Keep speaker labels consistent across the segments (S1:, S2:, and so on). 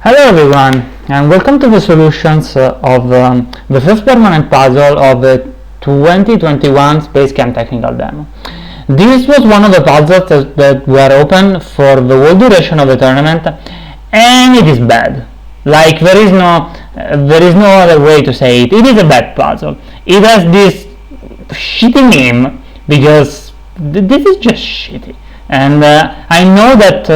S1: Hello everyone, and welcome to the solutions of the first permanent puzzle of the 2021 SpaceChem technical demo. This was one of the puzzles that were open for the whole duration of the tournament, and it is bad. Like, there is no other way to say it. It is a bad puzzle. It has this shitty name because this is just shitty. And I know that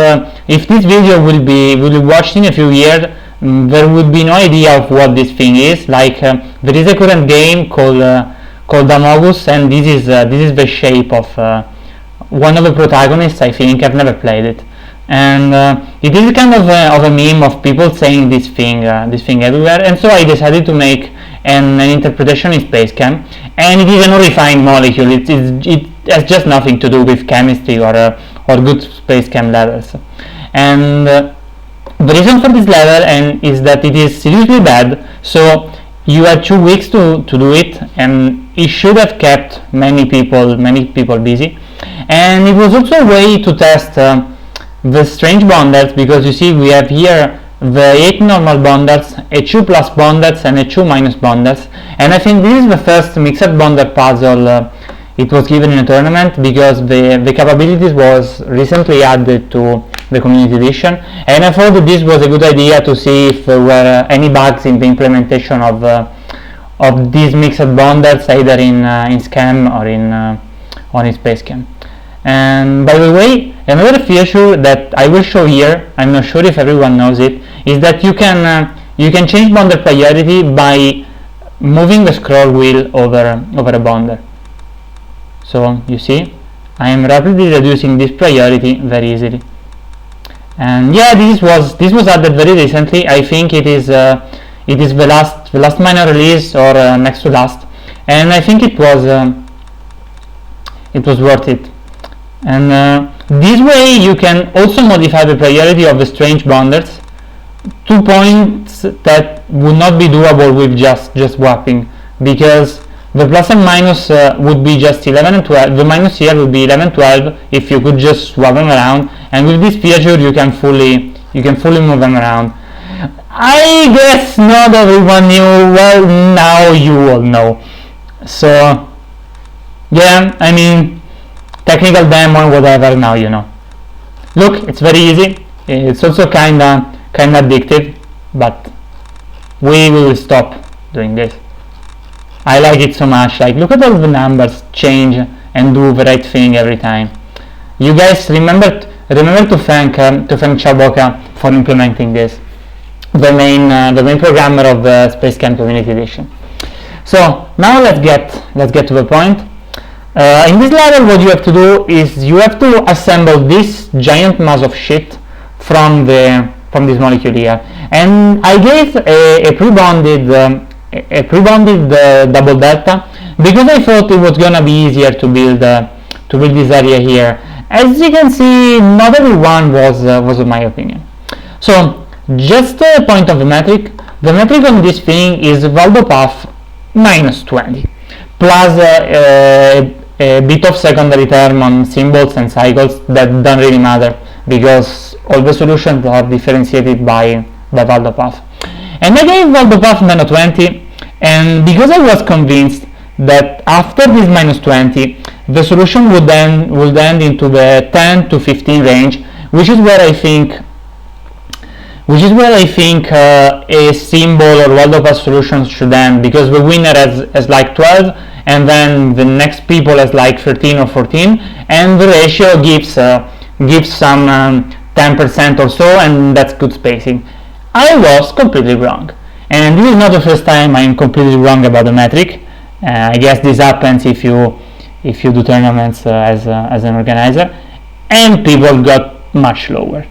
S1: if this video will be watched in a few years, there would be no idea of what this thing is. Like, there is a current game called Amogus, and this is the shape of one of the protagonists. I think I've never played it, and it is kind of a meme of people saying this thing everywhere. And so I decided to make an interpretation in SpaceChem, and it is an unrefined molecule. It has just nothing to do with chemistry or good SpaceChem levels. And the reason for this level is that it is seriously bad. So you had 2 weeks to do it, and it should have kept many people busy. And it was also a way to test the strange bonders, because you see we have here the 8 normal bonders, a 2 plus bonders, and a 2 minus bonders. And I think this is the first mixed bonder puzzle it was given in a tournament, because the capabilities was recently added to the community edition, and I thought that this was a good idea to see if there were any bugs in the implementation of these mixed bonders, either in SChem or in SpaceChem. And by the way, another feature that I will show here, I'm not sure if everyone knows it, is that you can change bonder priority by moving the scroll wheel over a bonder. So you see, I am rapidly reducing this priority very easily. And yeah, this was added very recently. I think it is the last minor release, or next to last, and I think it was worth it. And this way you can also modify the priority of the strange bonders to points that would not be doable with just swapping, because the plus and minus would be just 11 and 12. The minus here would be 11, 12 if you could just swap them around, and with this feature you can fully move them around. I guess not everyone knew. Well, now you all know. So yeah, I mean, technical demo, whatever, now you know. Look, it's very easy. It's also kinda addictive, but we will stop doing this. I like it so much. Like, look at all the numbers change and do the right thing every time. You guys remember to thank Chaboka for implementing this, the main programmer of the SpaceChem Community Edition. So now let's get to the point. In this level, what you have to do is you have to assemble this giant mass of shit from this molecule here. And I gave a pre-bonded double delta, because I thought it was gonna be easier to build this area here. As you can see, not everyone was of my opinion. So just a point of the metric. The metric on this thing is Waldo path minus 20 plus a bit of secondary term on symbols and cycles that don't really matter, because all the solutions are differentiated by Waldo path. And I gave Waldo path minus 20, and because I was convinced that after this minus 20 the solution would end into the 10 to 15 range, which is where I think a symbol or Waldo path solution should end, because the winner has like 12, and then the next people has like 13 or 14, and the ratio gives some 10% or so, and that's good spacing. I was completely wrong, and this is not the first time I'm completely wrong about the metric. I guess this happens if you do tournaments as an organizer, and people got much lower.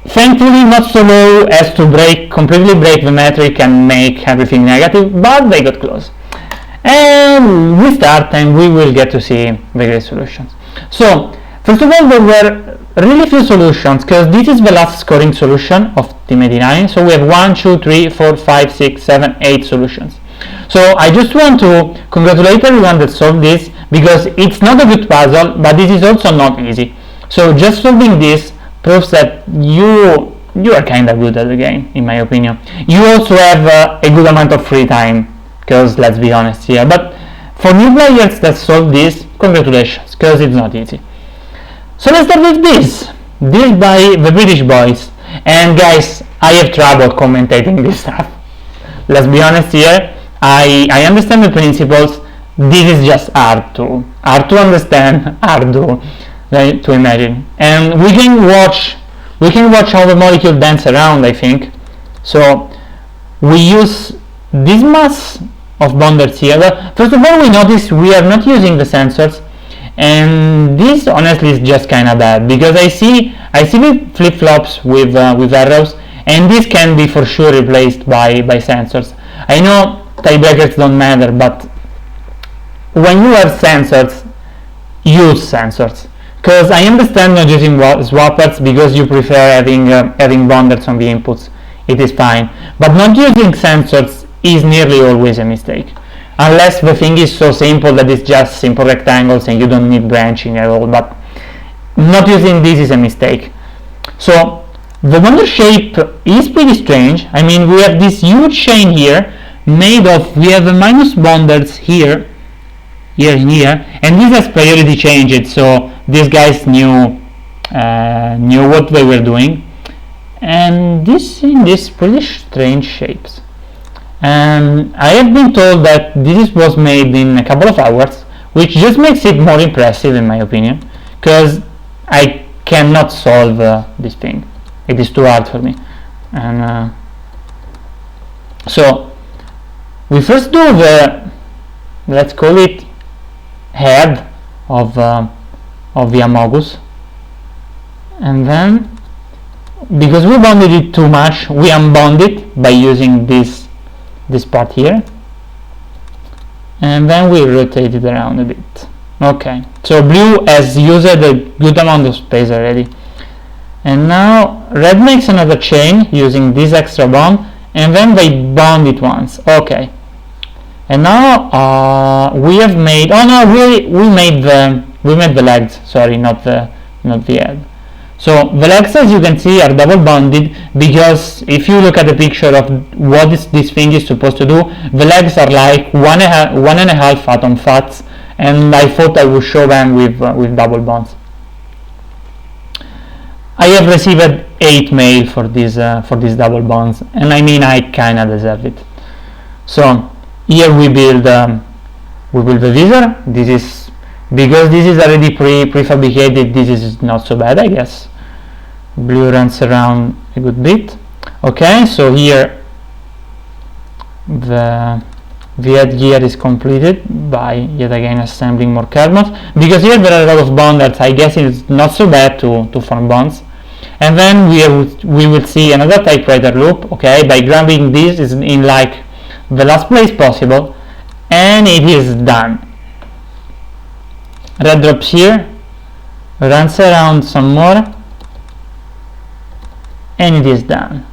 S1: Thankfully not so low as to completely break the metric and make everything negative, but they got close. And we start, and we will get to see the great solutions. So first of all, there were really few solutions, because this is the last scoring solution of Team 89. So we have 1, 2, 3, 4, 5, 6, 7, 8 solutions. So I just want to congratulate everyone that solved this, because it's not a good puzzle, but this is also not easy. So just solving this proves that you you are kind of good at the game, in my opinion. You also have a good amount of free time, because let's be honest here, but for new players that solve this, congratulations, because it's not easy. So let's start with this by the British boys. And guys, I have trouble commentating this stuff. Let's be honest here, I understand the principles. This is just hard to understand, hard to imagine. And we can watch how the molecule dance around, I think. So we use this mass of bonders here. But first of all, we notice we are not using the sensors, and this honestly is just kind of bad, because I see the flip-flops with arrows, and this can be for sure replaced by sensors. I know tiebreakers don't matter, but when you have sensors, use sensors. Because I understand not using swappers because you prefer having bonders on the inputs. It is fine, but not using sensors is nearly always a mistake, unless the thing is so simple that it's just simple rectangles and you don't need branching at all. But not using this is a mistake. So the bonder shape is pretty strange. I mean, we have this huge chain here made of, we have the minus bonders here, and here, and this has priority changed, so these guys knew what they were doing, and this in these pretty strange shapes. I have been told that this was made in a couple of hours, which just makes it more impressive in my opinion, because I cannot solve this thing. It is too hard for me. And so we first do the, let's call it, head of the amogus, and then because we bonded it too much, we unbond it by using this part here, and then we rotate it around a bit. Okay, so blue has used a good amount of space already, and now red makes another chain using this extra bond, and then they bond it once. Okay, and now we have made, oh no, we made the legs, sorry, not the head. So the legs, as you can see, are double bonded, because if you look at the picture of what this thing is supposed to do, the legs are like 1.5 atom fats, and I thought I would show them with double bonds. I have received 8 mail for these double bonds, and I mean, I kinda deserve it. So here we build the visor. This is, because this is already prefabricated, this is not so bad, I guess. Blue runs around a good bit. Okay, so here the head gear is completed by yet again assembling more carbons, because here there are a lot of bonders. I guess it's not so bad to form bonds. And then we will see another typewriter loop, okay, by grabbing this is in like the last place possible, and it is done. Red drops here, runs around some more, and it is done.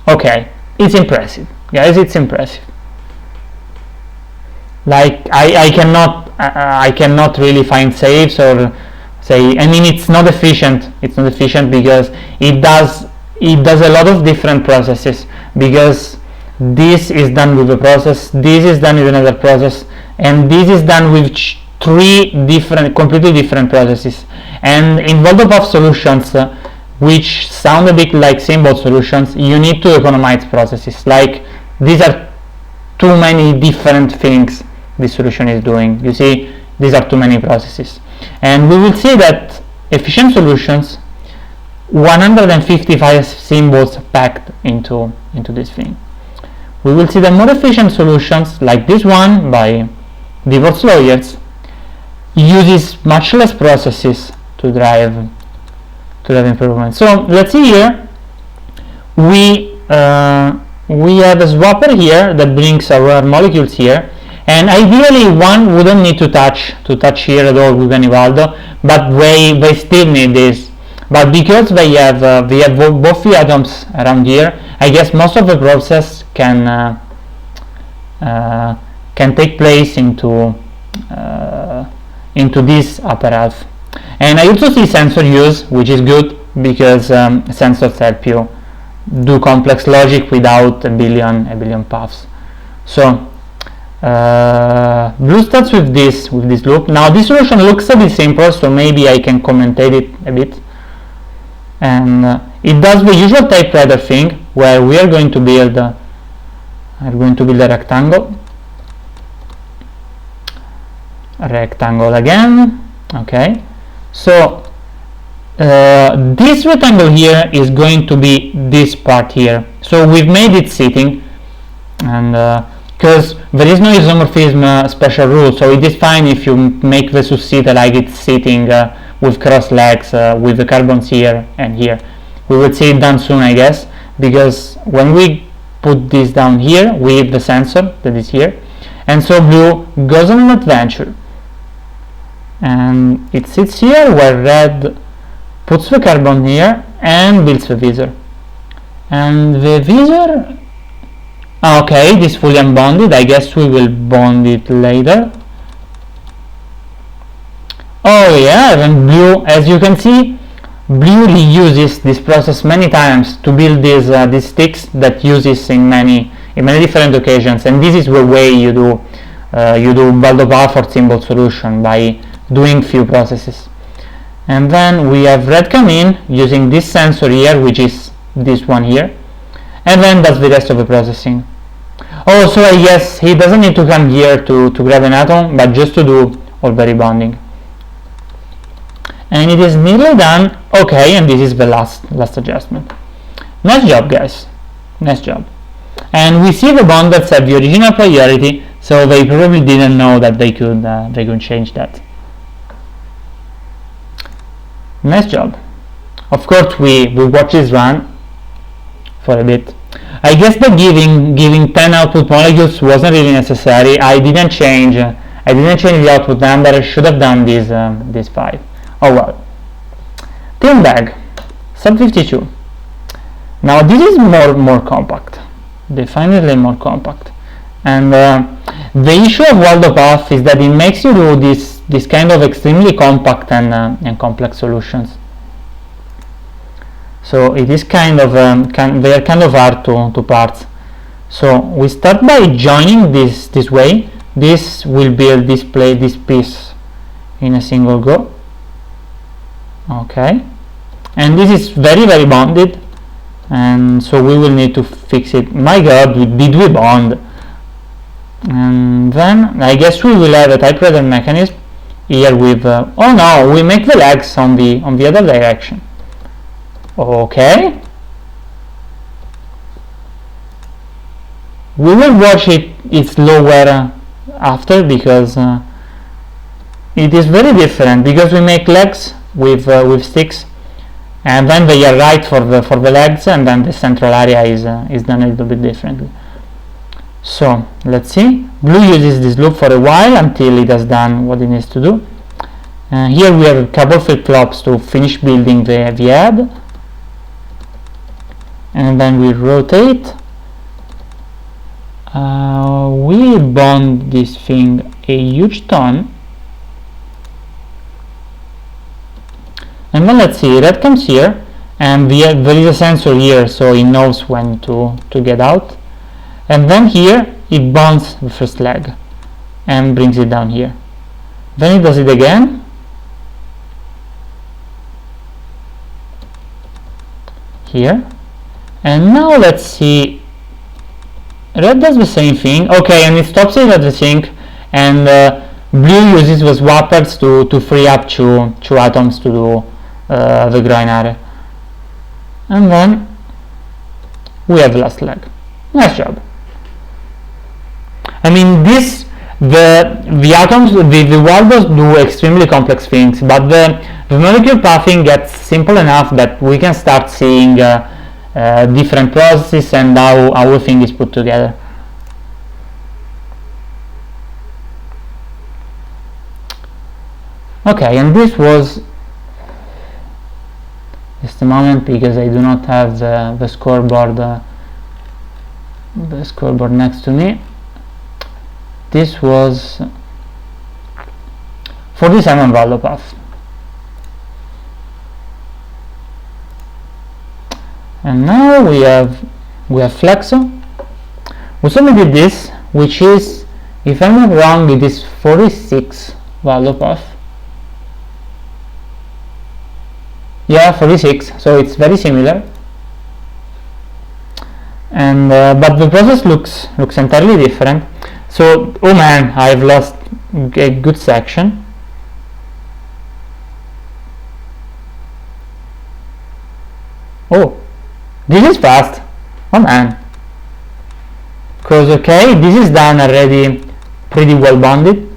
S1: Okay, it's impressive, guys, it's impressive. Like I cannot really find saves or say, I mean, it's not efficient because it does a lot of different processes, because this is done with a process, this is done with another process, and this is done with 3 completely different processes. And in Voltopov solutions, which sound a bit like symbol solutions, you need to economize processes. Like, these are too many different things this solution is doing. You see, these are too many processes. And we will see that efficient solutions, 155 symbols packed into this thing. We will see that more efficient solutions, like this one by divorce lawyers, uses much less processes to drive improvement. So let's see here. We have a swapper here that brings our molecules here, and ideally one wouldn't need to touch here at all with Anivaldo, but they still need this. But because they have both the atoms around here, I guess most of the process can take place into this upper half. And I also see sensor use, which is good, because sensors help you do complex logic without a billion paths. So blue starts with this loop. Now this solution looks a bit simple, so maybe I can commentate it a bit. And it does the usual typewriter thing, where we are going to build a rectangle again. Okay, so this rectangle here is going to be this part here. So we've made it sitting, and because there is no isomorphism special rule, so it is fine if you make the Sussite like it's sitting with cross legs, with the carbons here and here. We will see it done soon, I guess, because when we put this down here with the sensor that is here, and so blue goes on an adventure, and it sits here where red puts the carbon here and builds the visor. And the visor, okay, this is fully unbonded. I guess we will bond it later. Oh yeah, and blue, as you can see, blue reuses this process many times to build these sticks that uses in many different occasions. And this is the way you do Waldo-Puffer symbol solution, by doing few processes. And then we have red come in using this sensor here, which is this one here, and then does the rest of the processing. Oh, so I guess he doesn't need to come here to grab an atom, but just to do all the rebonding. And it is nearly done. Okay, and this is the last adjustment. Nice job, guys, nice job. And we see the bonders have the original priority, so they probably didn't know that they could change that. Nice job. Of course, we watch this run for a bit. I guess that giving 10 output molecules wasn't really necessary. I didn't change the output number. I should have done these 5. Oh well. Tin bag, sub 52. Now this is more compact, definitely more compact. And the issue of Waldo-Puffer is that it makes you do this kind of extremely compact and complex solutions. So it is kind of they are kind of hard to parse. So we start by joining this way. This will build this piece in a single go. Okay, and this is very bonded, and so we will need to fix it. My god, did we bond? And then I guess we will have a typewriter mechanism here with oh no, we make the legs on the other direction. Okay, we will watch it's lower after, because it is very different, because we make legs with sticks, and then they are right for the legs, and then the central area is done a little bit differently. So let's see. Blue uses this loop for a while until it has done what it needs to do. Here we have a couple flip-flops to finish building the head, and then we rotate. We bond this thing a huge ton, and then let's see, red comes here, and there is a sensor here, so it knows when to get out, and then here it bonds the first leg and brings it down here. Then it does it again, here, and now let's see, red does the same thing. Okay, and it stops it at the sink, and blue uses the swappers to free up two atoms to do the growing area, and then we have the last leg. Nice job. I mean, the atoms, the Waldos do extremely complex things, but the molecule pathing gets simple enough that we can start seeing different processes and how everything is put together. Okay, and this was just a moment, because I do not have the scoreboard next to me. This was 47 Waldo-Puffer. And now we have Flexo. We submitted this, which is, if I'm not wrong, it is 46 value path. Yeah, 46, so it's very similar. And but the process looks entirely different. So, oh man, I've lost a good section. Oh, this is fast. Oh man. Because okay, this is done already, pretty well bonded.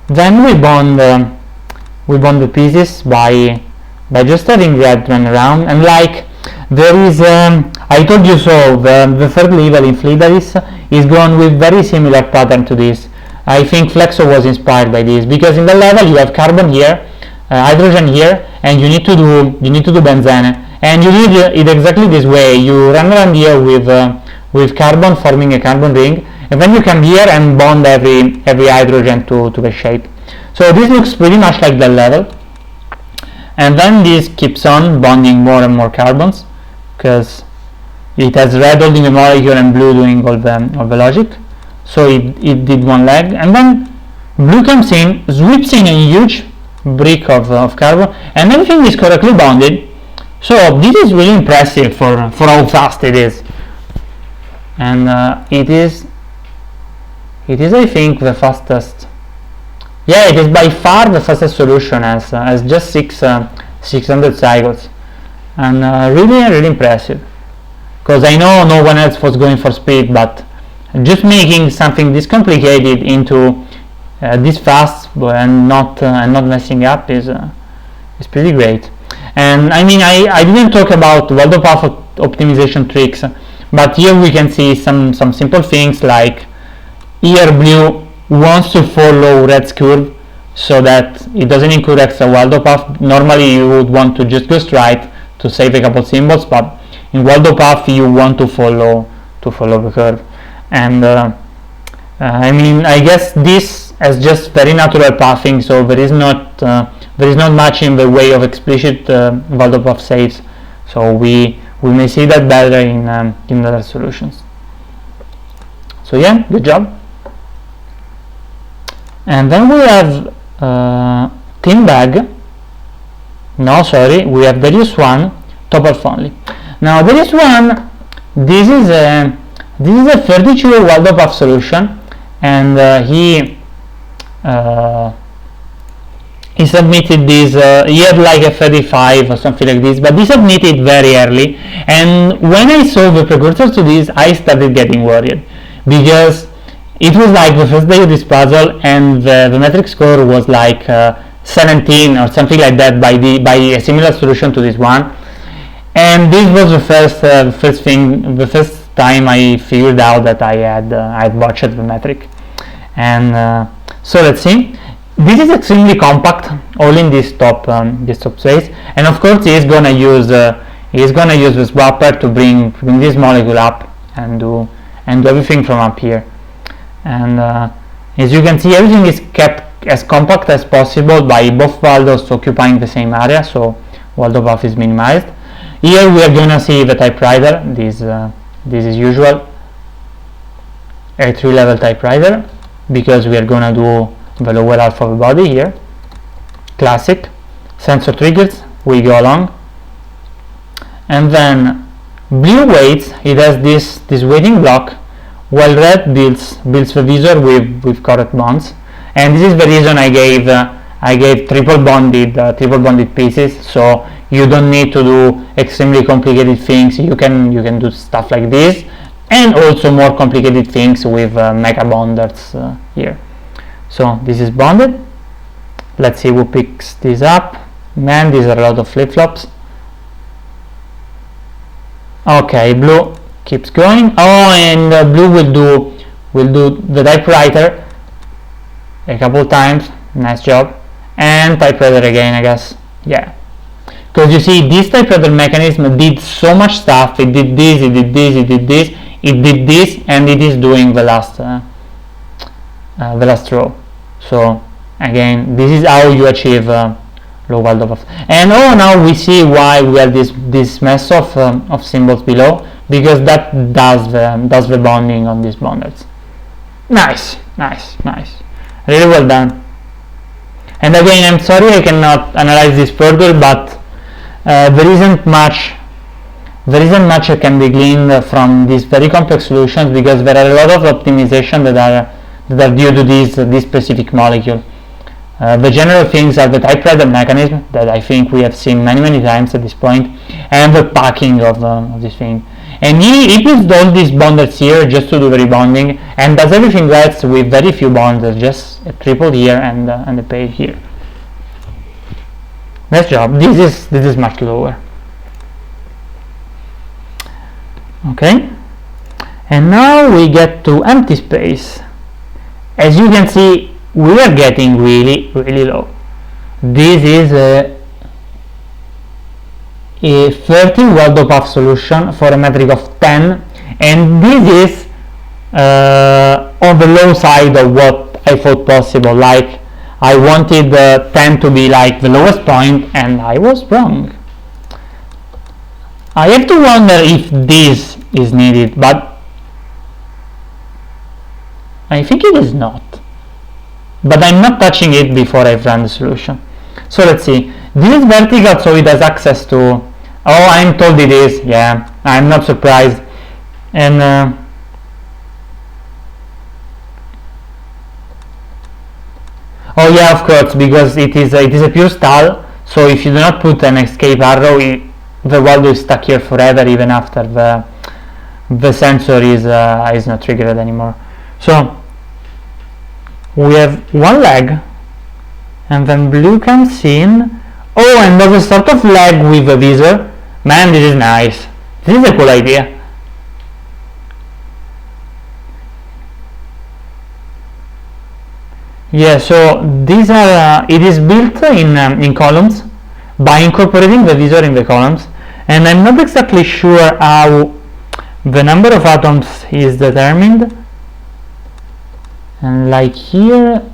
S1: Then we bond the pieces by just having red run around, and like there is I told you so, the third level in Flidaris is gone with very similar pattern to this. I think Flexo was inspired by this, because in the level you have carbon here, hydrogen here, and you need to do benzene, and you do it exactly this way. You run around here with carbon forming a carbon ring, and then you come here and bond every hydrogen to the shape. So this looks pretty much like the level, and then this keeps on bonding more and more carbons, because it has red holding the molecule and blue doing all the logic. So it did one leg, and then blue comes in, sweeps in a huge brick of carbon, and everything is correctly bonded. So this is really impressive for how fast it is. And it is I think the fastest. Yeah, it is by far the fastest solution, as just 600 cycles, and really impressive. Because I know no one else was going for speed, but just making something this complicated into this fast and not messing up is pretty great. And I mean, I didn't talk about Waldo path optimization tricks, but here we can see some simple things, like here blue wants to follow red's curve so that it doesn't include extra Waldo path. Normally you would want to just go straight to save a couple symbols, but in Waldo path you want to follow the curve. And I mean, I guess this is just very natural pathing, so there is not much in the way of explicit Waldo path saves. So we may see that better in other solutions. So yeah, good job. And then we have thin bag. No, sorry, we have Darius 1 top half only. Now Darius 1, this is a 32 Waldo path solution, and he submitted this, he had like a 35 or something like this, but he submitted very early, and when I saw the precursor to this, I started getting worried, because it was like the first day of this puzzle, and the metric score was like 17 or something like that by a similar solution to this one. And this was the first time I figured out that I had botched the metric. And so let's see. This is extremely compact, all in this top space, and of course he is gonna use the swapper to bring this molecule up and do everything from up here. And as you can see, everything is kept as compact as possible by both Waldos occupying the same area, so Waldo path is minimized. Here we are gonna see the typewriter. This is usual, a 3-level typewriter, because we are gonna do the lower half of the body here. Classic sensor triggers, we go along, and then blue waits. It has this waiting block, while red builds the visor with correct bonds. And this is the reason I gave triple bonded pieces, so you don't need to do extremely complicated things. You can do stuff like this, and also more complicated things with mega bonders here. So this is bonded. Let's see who picks this up. Man, these are a lot of flip-flops. Okay, blue keeps going. Oh, and blue will do the typewriter a couple times. Nice job. And typewriter again, I guess. Yeah, because you see, this typewriter mechanism did so much stuff. It did this, it did this, it did this, it did this, and it is doing the last row. So again, this is how you achieve low Waldorf. And oh, now we see why we have this mess of symbols below, because that does the bonding on these bonders. Nice. Really well done. And again, I'm sorry I cannot analyze this further, but there isn't much that can be gleaned from these very complex solutions, because there are a lot of optimization that are due to this specific molecule. The general things are the typewriter mechanism that I think we have seen many times at this point, and the packing of this thing. And he puts all these bonders here just to do the rebonding, and does everything else with very few bonders, just a triple here and a pair here. Nice job. This is much lower. Okay, and now we get to empty space. As you can see, we are getting really low. This is a 30 Waldorf solution for a metric of 10, and this is on the low side of what I thought possible. Like, I wanted 10 to be like the lowest point, and I was wrong. I have to wonder if this is needed, but I think it is not. But I'm not touching it before I've run the solution. So let's see. This is vertical, so it has access to... oh, I'm told it is. Yeah, I'm not surprised. And oh yeah, of course, because it is a pure stall. So if you do not put an escape arrow, the Waldo is stuck here forever, even after the sensor is not triggered anymore. So we have one leg, and then blue comes in. Oh, and there's a sort of leg with a visor. Man, this is nice. This is a cool idea. Yeah, so these are it is built in columns by incorporating the visor in the columns, and I'm not exactly sure how the number of atoms is determined. And like here,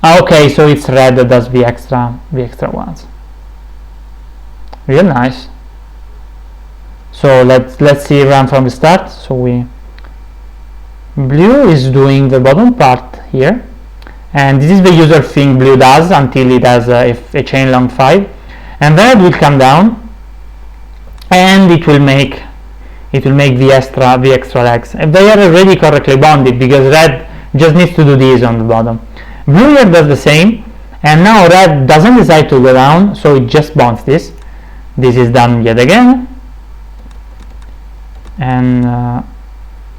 S1: okay, so it's red that does the extra ones. Real nice. So let's see, run from the start. So blue is doing the bottom part here, and this is the user thing blue does until it has a chain long 5, and then it will come down and it will make the extra legs, and they are already correctly bonded because red just needs to do this on the bottom. Blue here does the same, and now red doesn't decide to go down, so it just bonds this. This is done yet again, and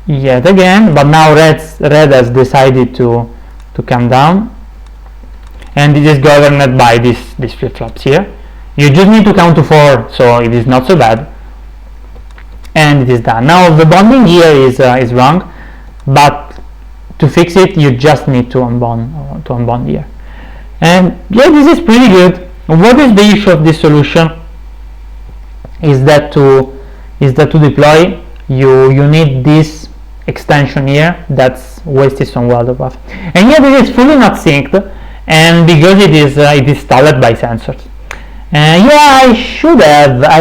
S1: yet again, but now red has decided to come down, and it is governed by these flip-flops here. You just need to count to 4, so it is not so bad, and it is done. Now the bonding here is wrong, but to fix it you just need to unbond here. And yeah, this is pretty good. What is the issue of this solution is that to deploy you need this extension here that's wasted some Waldorf, and yeah, this is fully not synced, and because it is stalled by sensors. Yeah, I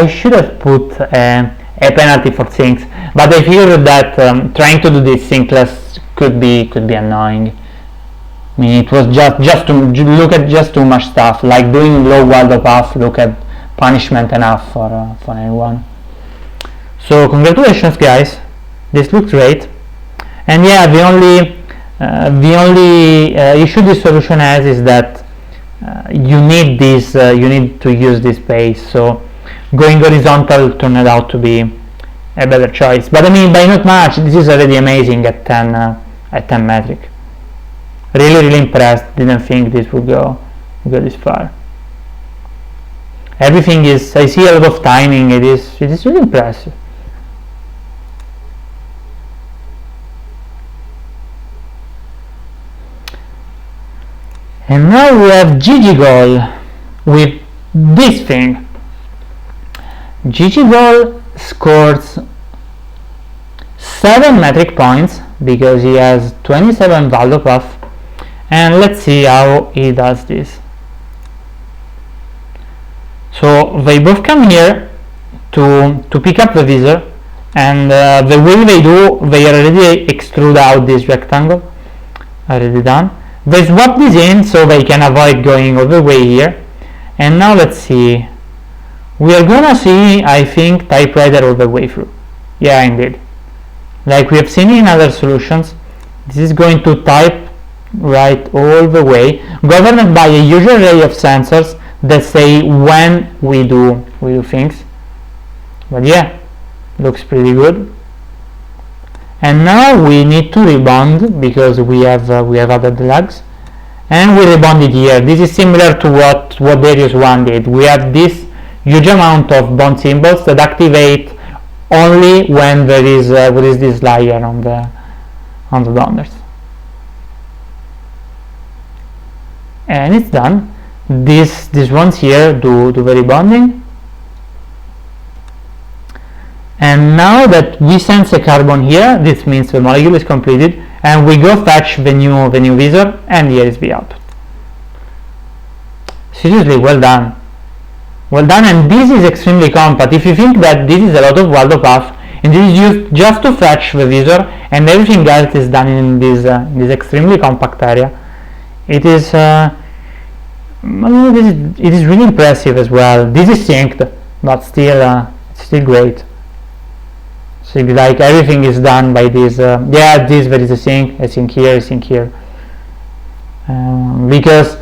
S1: should have put a penalty for syncs, but I figured that trying to do this synkless could be annoying. I mean, it was just to look at just too much stuff, like doing low Waldorf. Look at punishment enough for anyone. So congratulations, guys. This looks great. And yeah, the only issue this solution has is that you need to use this base. So going horizontal turned out to be a better choice. But I mean, by not much. This is already amazing at 10 metric. Really impressed. Didn't think this would go this far. Everything is, I see a lot of timing. It is really impressive. And now we have GG Goal with this thing. GG Goal scores 7 metric points because he has 27 Waldorf, and let's see how he does this. So they both come here to pick up the visor, and the way they do, they already extrude out this rectangle, already done. They swap this in so they can avoid going all the way here. And now let's see, we are gonna see, I think, typewriter all the way through. Yeah, indeed, like we have seen in other solutions, this is going to type right all the way, governed by a huge array of sensors that say when we do things. But yeah, looks pretty good. And now we need to rebond because we have added the lugs, and we rebond it here. This is similar to what Darius 1 did. We have this huge amount of bond symbols that activate only when there is this layer on the bonders. And it's done. These ones here do the rebonding. And now that we sense a carbon here, this means the molecule is completed, and we go fetch the new visor, and here is the output. Seriously, well done. Well done, and this is extremely compact. If you think that this is a lot of Waldo path, and this is used just to fetch the visor, and everything else is done in this extremely compact area, it is really impressive as well. This is synced, but still great. So like everything is done by this. Yeah, there is a sync here, because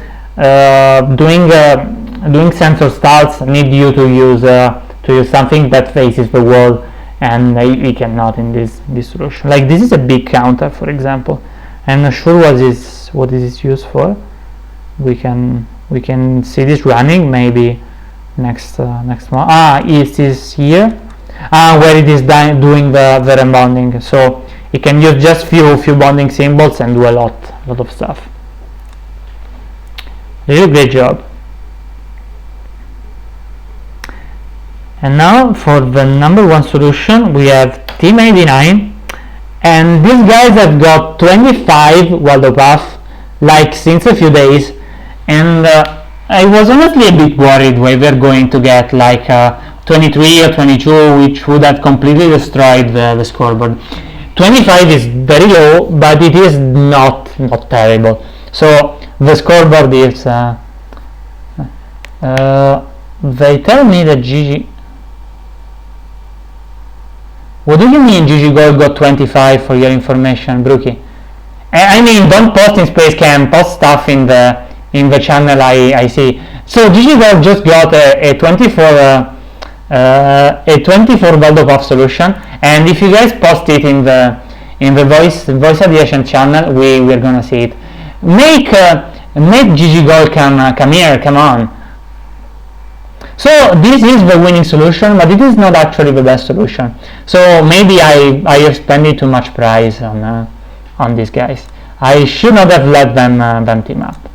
S1: doing sensor starts need you to use something that faces the wall, and we cannot in this solution. Like this is a big counter, for example. I'm not sure what is used for. We can see this running maybe next month. It is here. Where it is doing the rebonding, so it can use just few bonding symbols and do a lot of stuff. Really great job. And now for the number one solution, we have Team 89, and these guys have got 25 Waldo paths, like since a few days, and I was honestly a bit worried where we're going to get like 23 or 22, which would have completely destroyed the scoreboard. 25 is very low, but it is not terrible. So the scoreboard is they tell me that Gigi, what do you mean Gigi Gold got 25 for your information, Brookie? I mean, don't post in SpaceChem, post stuff in the channel I see. So Gigi Gold just got a 24 Waldo path solution, and if you guys post it in the voice aviation channel, we're gonna see it. Make Gigi Gold come here, come on. So this is the winning solution, but it is not actually the best solution. So maybe I have spent too much price on these guys. I should not have let them team up.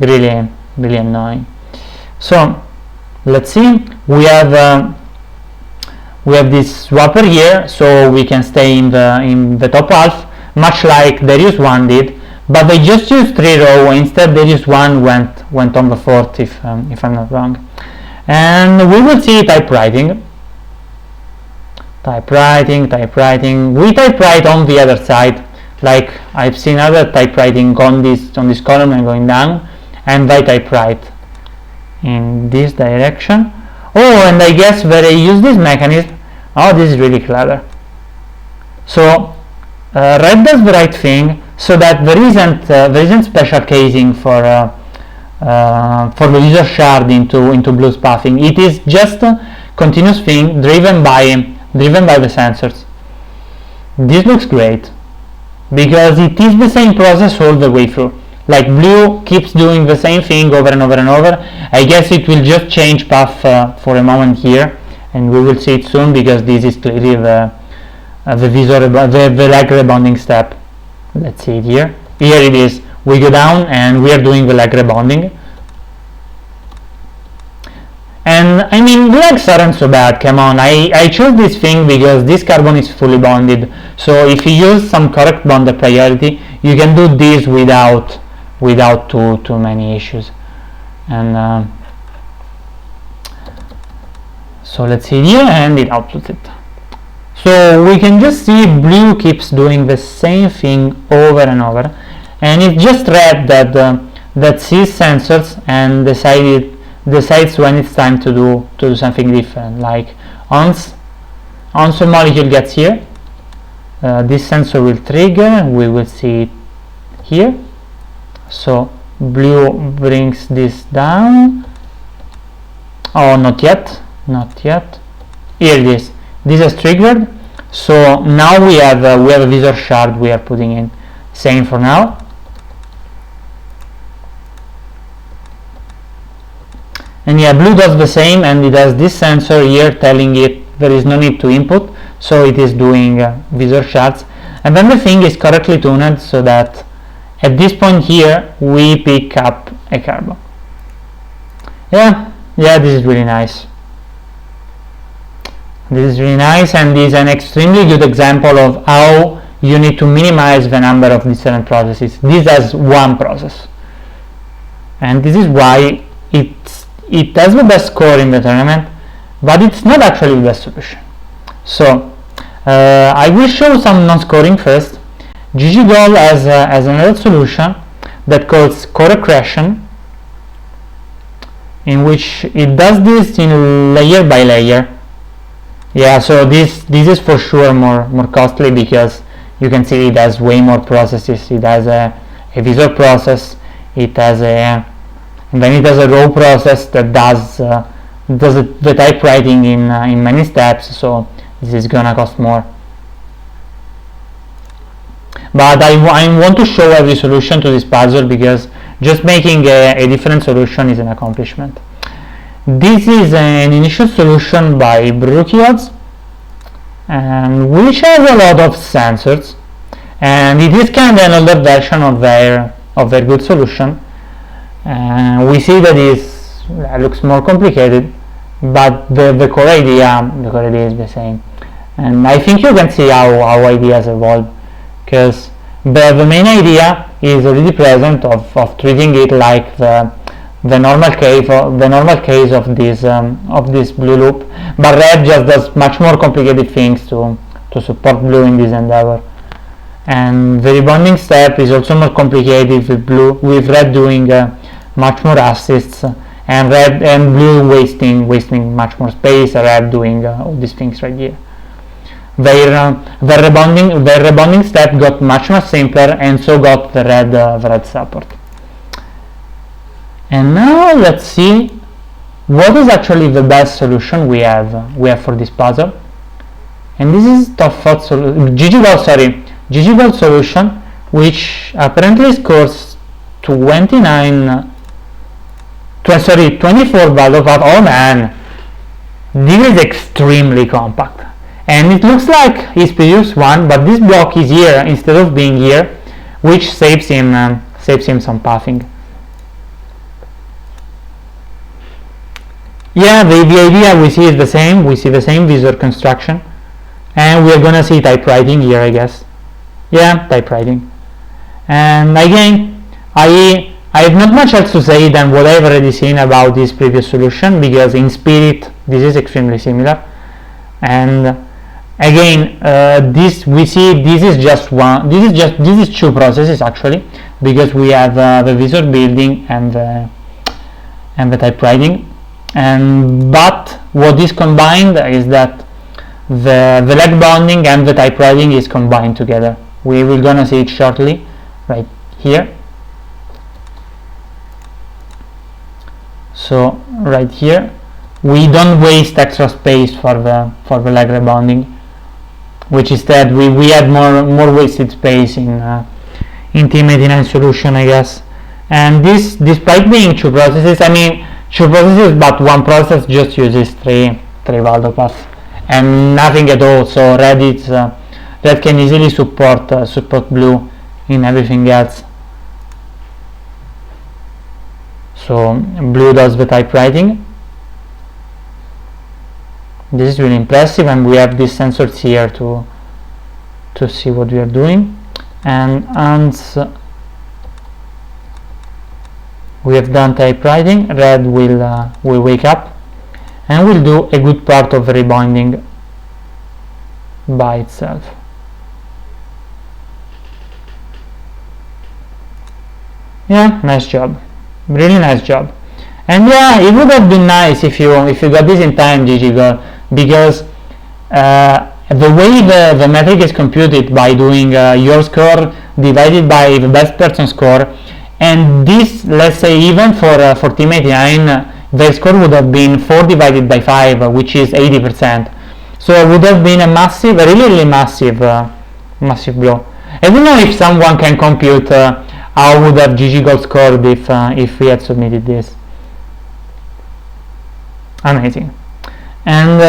S1: Really annoying. So let's see. We have this swapper here, so we can stay in the top half, much like Darius 1 did, but they just used 3 row. Instead, Darius 1 went on the 4th, if I'm not wrong. And we will see typewriting. We typewrite on the other side, like I've seen other typewriting on this column and going down, and they typewrite in this direction. Oh, and I guess that I use this mechanism. Oh, this is really clever. So Red does the right thing, so that there isn't special casing for the user shard into Blue's pathing. It is just a continuous thing driven by the sensors. This looks great because it is the same process all the way through. Like Blue keeps doing the same thing over and over and over. I guess it will just change path for a moment here, and we will see it soon, because this is clearly the leg rebonding step. Let's see it here. Here it is. We go down and we are doing the leg rebonding. And I mean, legs aren't so bad, come on. I chose this thing because this carbon is fully bonded. So if you use some correct bond priority, you can do this without too many issues. And So let's see here, and it outputs it. So we can just see blue keeps doing the same thing over and over, and it's just red that sees sensors and decides when it's time to do something different. Like once a molecule gets here, this sensor will trigger, we will see it here. So blue brings this down. Oh, not yet. Here it is. This is triggered. So now we have a visor shard we are putting in. Same for now. And yeah, blue does the same, and it has this sensor here telling it there is no need to input, so it is doing visor shards. And then the thing is correctly tuned so that at this point here we pick up a carbon. Yeah, this is really nice. This is really nice, and is an extremely good example of how you need to minimize the number of different processes. This has one process, and this is why it has the best score in the tournament, but it's not actually the best solution. So I will show some non-scoring first. gggoal has another solution that calls co-regression, in which it does this in layer by layer. Yeah, so this is for sure more costly, because you can see it has way more processes. It has a visor process, it has and then it has a row process that does the typewriting in many steps, so this is gonna cost more. But I want to show every solution to this puzzle, because just making a different solution is an accomplishment. This is an initial solution by Brookiodds, which has a lot of sensors, and it is kind of an older version of their good solution. We see that it looks more complicated, but the core idea is the same. And I think you can see how ideas evolve, because the main idea is already present of treating it like the normal case of this blue loop, but red just does much more complicated things to support blue in this endeavor. And the rebonding step is also more complicated with red doing much more assists, and blue wasting much more space, red doing all these things right here. The rebonding step got much more simpler, and so got the red support. And now let's see what is actually the best solution we have for this puzzle. And this is gggoal solution, which apparently scores 24 value path. Oh man, this is extremely compact, and it looks like his previous one, but this block is here instead of being here, which saves him some pathing. Yeah, the idea we see is the same. We see the same visor construction, and we're gonna see typewriting here, I guess. Yeah, typewriting. And again, I have not much else to say than what I've already seen about this previous solution, because in spirit this is extremely similar. And again, this is two processes actually, because we have the visor building and the typewriting. But what is combined is that the leg bonding and the typewriting is combined together. We will gonna see it shortly, right here. So right here, we don't waste extra space for the leg rebonding, which instead we add more wasted space in Team89 solution, I guess. And this, despite being two processes, but one process just uses three value paths and nothing at all. So red can easily support blue in everything else. So blue does the typewriting. This is really impressive, and we have these sensors here to see what we are doing. And once we have done typewriting, red will wake up, and will do a good part of the rebonding by itself. Yeah, nice job, really nice job. And yeah, it would have been nice if you got this in time, GGGirl, because the way the metric is computed by doing your score divided by the best person score, and this, let's say, even for Team 89, their score would have been 4 divided by 5, which is 80%. So it would have been a massive, a really massive blow. I don't know if someone can compute how would have GGGirl scored if we had submitted this. Amazing. And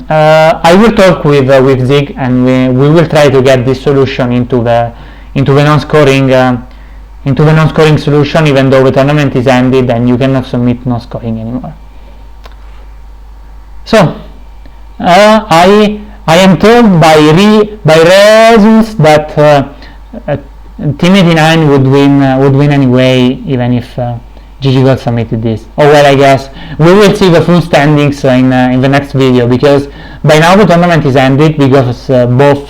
S1: I will talk with Zig, and we will try to get this solution into the non-scoring solution, even though the tournament is ended and you cannot submit no scoring anymore. So I am told by results that Team 89 would win anyway, even if GGGirl submitted this. Oh well, I guess we will see the full standings in the next video, because by now the tournament is ended, because both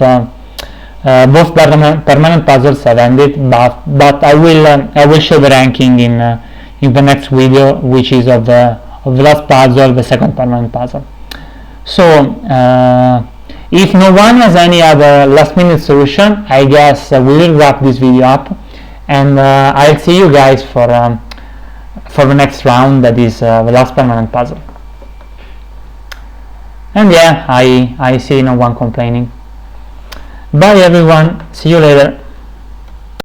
S1: permanent puzzles have ended. But I will show the ranking in the next video, which is of the last puzzle, the second permanent puzzle. So if no one has any other last minute solution, I guess we will wrap this video up, and I'll see you guys for the next round, that is the last permanent puzzle. And yeah, I see no one complaining. Bye everyone, see you later.